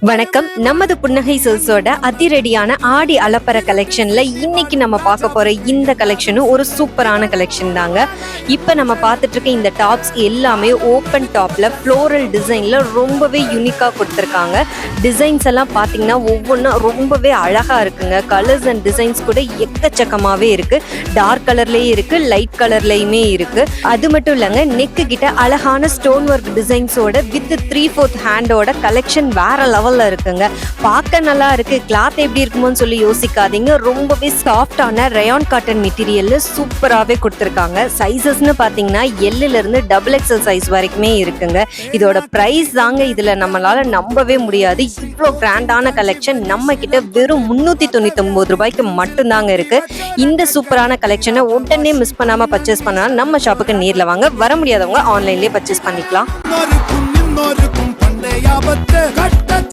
வணக்கம். நமது புன்னகை சில்க்ஸோட அதிரடியான ஆடி அலப்பற கலெக்ஷன்ல இன்னைக்கு நம்ம பார்க்க போற இந்த கலெக்ஷனும் ஒரு சூப்பரான கலெக்ஷன் தாங்க. இப்ப நம்ம பார்த்துட்டு இருக்க இந்த டாப்ஸ் எல்லாமே ஓப்பன் டாப்ல ஃப்ளோரல் டிசைன்ல ரொம்பவே யூனிக்கா கொடுத்துருக்காங்க. டிசைன்ஸ் எல்லாம் பார்த்தீங்கன்னா ஒவ்வொன்றும் ரொம்பவே அழகா இருக்குங்க. கலர்ஸ் அண்ட் டிசைன்ஸ் கூட எக்கச்சக்கமாவே இருக்கு. டார்க் கலர்லயே இருக்கு, லைட் கலர்லயுமே இருக்கு. அது மட்டும் இல்லைங்க, நெக்கு கிட்ட அழகான ஸ்டோன் ஒர்க் டிசைன்ஸோட வித் 3/4 ஹேண்டோட கலெக்ஷன் வேற லெவல்ல இருக்குங்க. பார்க்க நல்லா இருக்கு, கிளாத் எப்படி இருக்குமோன்னு சொல்லி யோசிக்காதீங்க. ரொம்பவே சாஃப்டான ரயான் காட்டன் மெட்டீரியல்ல சூப்பராகவே கொடுத்துருக்காங்க. சைஸஸ்ன்னு பார்த்தீங்கன்னா எல்லுல இருந்து XXL சைஸ் வரைக்குமே இருக்குங்க. இதோட ப்ரைஸ் தாங்க இதுல நம்மளால நம்பவே முடியாது. இவ்வளோ கிராண்டான கலெக்ஷன் நம்ம கிட்ட வெறும் 399 ரூபாய்க்கு மட்டும்தாங்க இருக்கு. இந்த சூப்பரான கலெக்ஷனை உடனே மிஸ் பண்ணாம பர்ச்சேஸ் பண்ணலாம். நம்ம ஷாப்புக்கு நேர்ல வாங்க, வர முடியாதவங்க ஆன்லைன்லயே பர்ச்சேஸ் பண்ணிக்கலாம்.